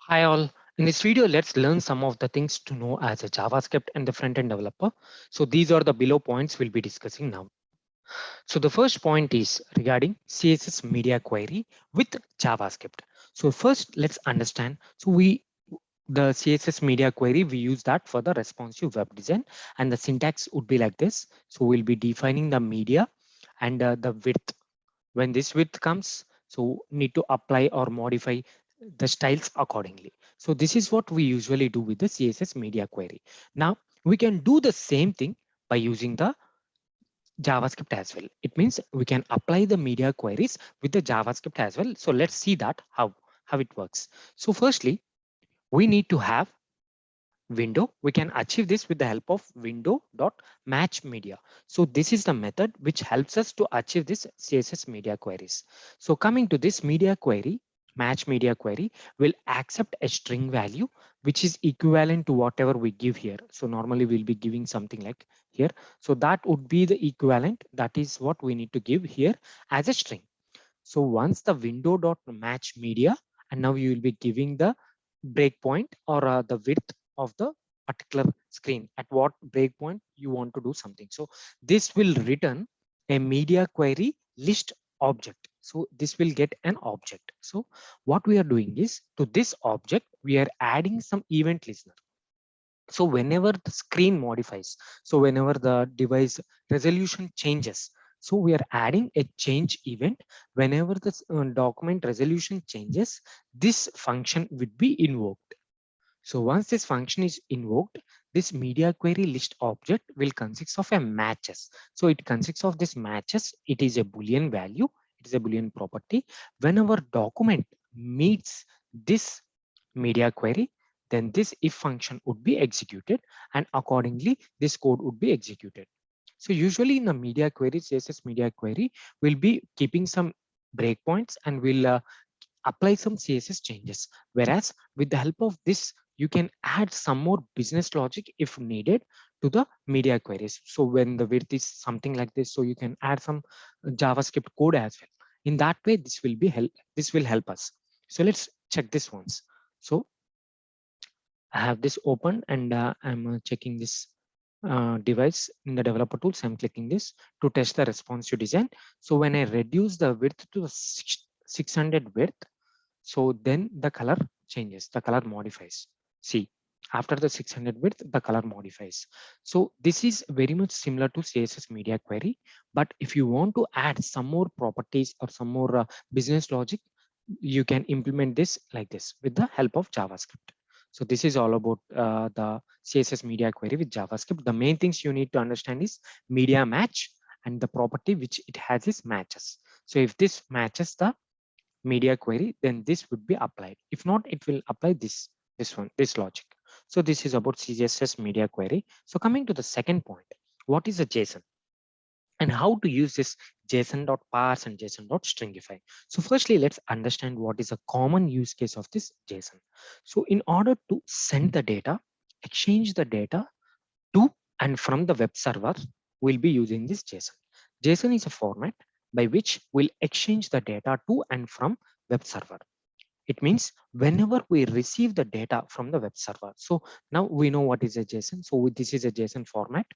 Hi all. In this video, let's learn some of the things to know as a JavaScript and the front-end developer. So these are the below points we'll be discussing now. So the first point is regarding CSS Media Query with JavaScript. So first, let's understand. The CSS Media Query, we use that for the responsive web design, and the syntax would be like this. So we'll be defining the media and the width. When this width comes, so need to apply or modify the styles accordingly. So this is what we usually do with the CSS Media Query. Now we can do the same thing by using the JavaScript as well. It means we can apply the media queries with the JavaScript as well. So let's see that how it works. So firstly, we need to have window. We can achieve this with the help of window.matchMedia. So this is the method which helps us to achieve this CSS media queries. So coming to this media query, match media query will accept a string value which is equivalent to whatever we give here. So normally we'll be giving something like here. So that would be the equivalent. That is what we need to give here as a string. So once the window.matchMedia, and now you will be giving the breakpoint or the width of the particular screen, at what breakpoint you want to do something. So this will return a media query list object. So this will get an object. So what we are doing is, to this object we are adding some event listener. So whenever the screen modifies, so whenever the device resolution changes, so we are adding a change event. Whenever the document resolution changes, this function would be invoked. So once this function is invoked, this media query list object will consist of a matches. So it consists of this matches. It is a Boolean value. It is a Boolean property. Whenever document meets this media query, then this if function would be executed, and accordingly this code would be executed. So usually in the media query, CSS media query, we'll be keeping some breakpoints and we'll apply some CSS changes. Whereas with the help of this, you can add some more business logic if needed to the media queries. So when the width is something like this, so you can add some JavaScript code as well. In that way, this will help us. So let's check this once. So I have this open and I'm checking this device in the developer tools. I'm clicking this to test the responsive design. So when I reduce the width to 600 width, so then the color changes, the color modifies. See, after the 600 width, the color modifies. So this is very much similar to CSS media query. But if you want to add some more properties or some more business logic, you can implement this like this with the help of JavaScript. So this is all about the CSS media query with JavaScript. The main things you need to understand is media match, and the property which it has is matches. So if this matches the media query, then this would be applied. If not, it will apply this logic. So this is about CSS media query. So coming to the second point, what is a JSON and how to use this json.parse and json.stringify. So firstly, let's understand what is a common use case of this JSON. So in order to send the data, exchange the data to and from the web server, we'll be using this JSON. JSON is a format by which we'll exchange the data to and from web server. It means whenever we receive the data from the web server. So now we know what is a JSON. So this is a JSON format.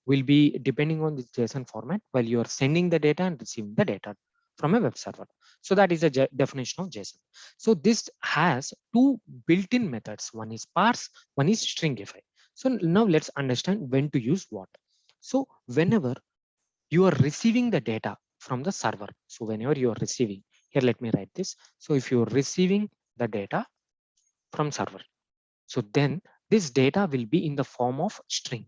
Will be depending on this JSON format while you are sending the data and receiving the data from a web server. So that is a definition of JSON. So this has two built-in methods. One is parse, one is stringify. So now let's understand when to use what. So whenever you are receiving the data from the server. So whenever you are receiving, here let me write this. So if you're receiving the data from server, so then this data will be in the form of string.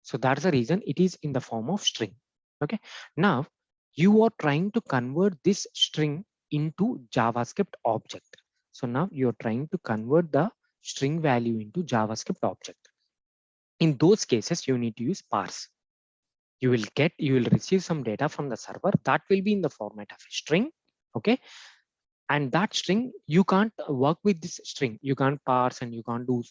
So that's the reason it is in the form of string. Okay. Now you are trying to convert this string into JavaScript object. So now you're trying to convert the string value into JavaScript object. In those cases, you need to use parse. You will receive some data from the server that will be in the format of a string. Okay. And that string, you can't work with this string. You can't parse and you can't do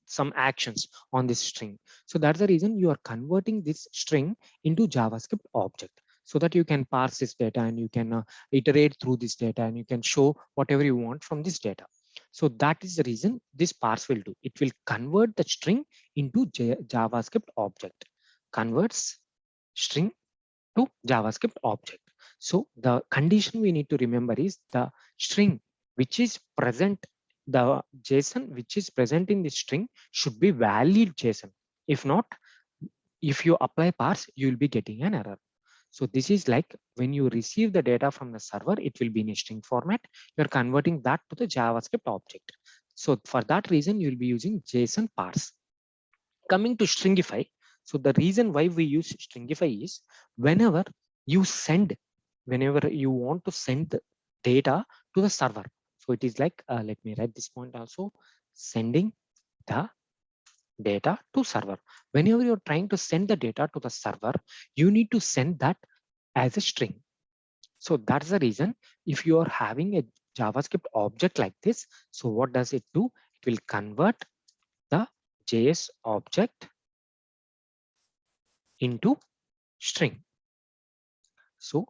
some actions on this string. So that's the reason you are converting this string into JavaScript object, so that you can parse this data and you can iterate through this data and you can show whatever you want from this data. So that is the reason this parse will do. It will convert the string into JavaScript object. Converts string to JavaScript object. So the condition we need to remember is the string which is present, the JSON which is present in the string should be valid JSON. If not, if you apply parse, you will be getting an error. So this is like when you receive the data from the server, it will be in a string format. You're converting that to the JavaScript object. So for that reason, you'll be using JSON parse. Coming to stringify. So the reason why we use stringify is whenever you send, whenever you want to send the data to the server. So it is like, let me write this point also, sending the data to server. Whenever you're trying to send the data to the server, you need to send that as a string. So that's the reason if you are having a JavaScript object like this, so what does it do? It will convert the JS object into string. So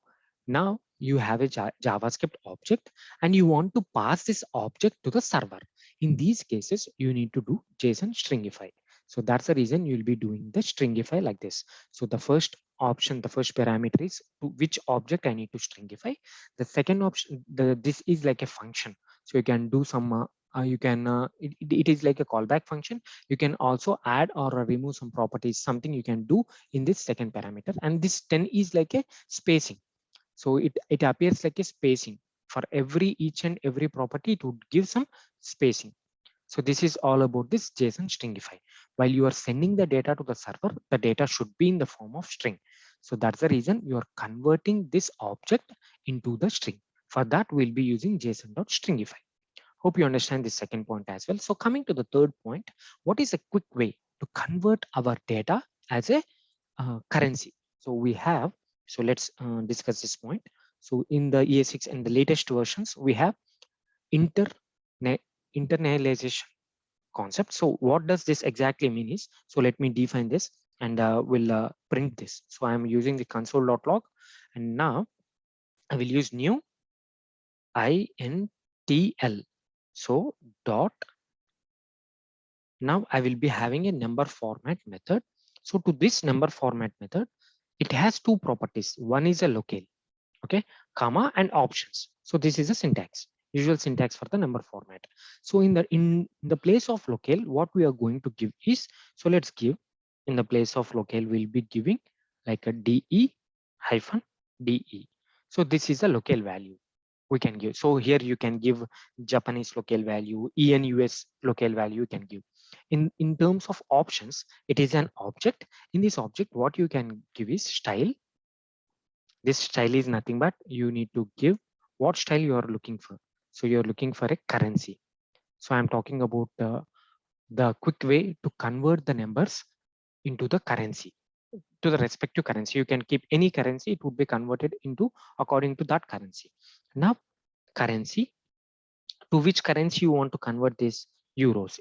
now you have a JavaScript object and you want to pass this object to the server. In these cases, you need to do JSON stringify. So that's the reason you'll be doing the stringify like this. So the first option, the first parameter is to which object I need to stringify. The second option, this is like a function. So you can do some, it is like a callback function. You can also add or remove some properties, something you can do in this second parameter. And this 10 is like a spacing. So it appears like a spacing for each and every property. It would give some spacing. So this is all about this JSON stringify. While you are sending the data to the server, the data should be in the form of string. So that's the reason you are converting this object into the string. For that, we'll be using json.stringify. Hope you understand this second point as well. So coming to the third point, what is a quick way to convert our data as a currency? So we have, so let's discuss this point. So in the ES6 and the latest versions, we have inter internalization concept. So what does this exactly mean is, so let me define this and we'll print this. So I'm using the console.log and now I will use new intl. So dot, now I will be having a number format method. So to this number format method, it has two properties. One is a locale, okay, comma and options. So this is a syntax, usual syntax for the number format. So in the place of locale, what we are going to give is, so let's give, in the place of locale, we'll be giving like a de hyphen de. So this is a locale value we can give. So here you can give Japanese locale value, ENUS locale value you can give. In terms of options, it is an object. In this object, what you can give is style. This style is nothing but you need to give what style you are looking for. So you're looking for a currency. So I'm talking about the quick way to convert the numbers into the currency, to the respective currency. You can keep any currency, it would be converted into according to that currency. Now currency, to which currency you want to convert this? Euros,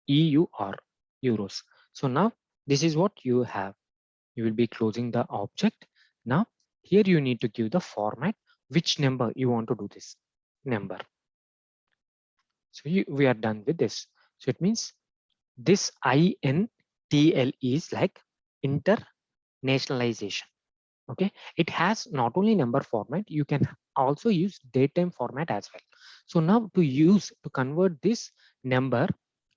EUR, euros. So now this is what you have. You will be closing the object. Now here you need to give the format, which number you want to do this number. So we are done with this. So it means this INTL is like internationalization. Okay, it has not only number format, you can also use datetime format as well. So now to convert this number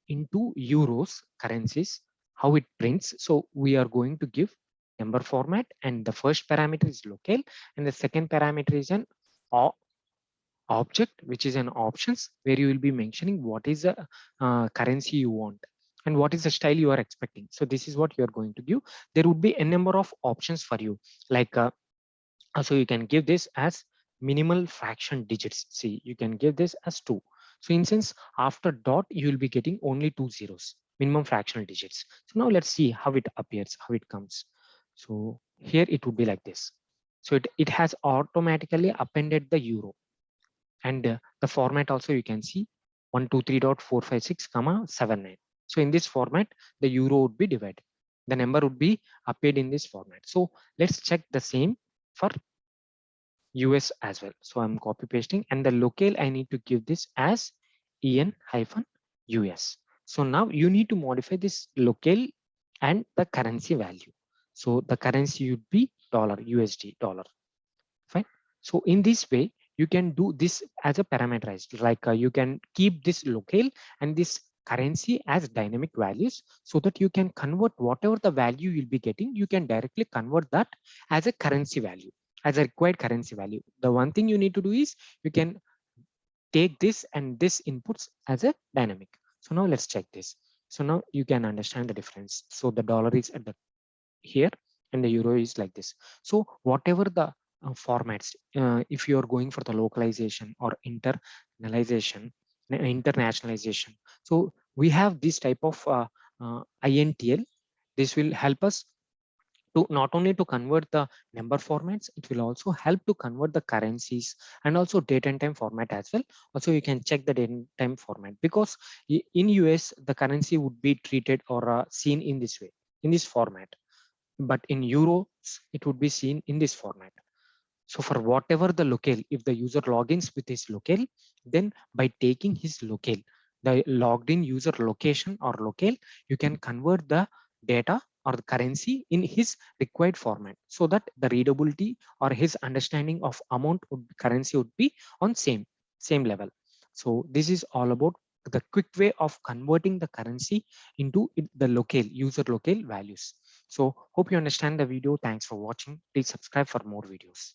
into euros currencies, how it prints. So we are going to give number format, and the first parameter is locale and the second parameter is an object, which is an options, where you will be mentioning what is the currency you want and what is the style you are expecting. So this is what you are going to give. There would be a number of options for you, like so you can give this as minimal fraction digits. See, you can give this as 2. So instance, after dot, you will be getting only 2 zeros, minimum fractional digits. So now let's see how it appears, how it comes. So here it would be like this. So it has automatically appended the euro, and the format also you can see 123.456 comma 79. So in this format, the euro would be divided. The number would be appeared in this format. So let's check the same for US as well. So I'm copy pasting, and the locale I need to give this as en-us. So now you need to modify this locale and the currency value. So the currency would be dollar USD dollar. Fine. So in this way, you can do this as a parameterized, like you can keep this locale and this currency as dynamic values so that you can convert whatever the value you'll be getting, you can directly convert that as a currency value, as a required currency value. The one thing you need to do is you can take this and this inputs as a dynamic. So now let's check this. So now you can understand the difference. So the dollar is at the here and the euro is like this. So whatever the formats, if you are going for the localization or internationalization, so we have this type of INTL. This will help us to not only to convert the number formats, it will also help to convert the currencies and also date and time format as well. Also you can check the date and time format, because in US the currency would be treated or seen in this way, in this format, but in euros it would be seen in this format. So for whatever the locale, if the user logins with his locale, then by taking his locale, the logged in user location or locale, you can convert the data or the currency in his required format, so that the readability or his understanding of amount would currency would be on same level. So this is all about the quick way of converting the currency into the locale user locale values. So hope you understand the video. Thanks for watching. Please subscribe for more videos.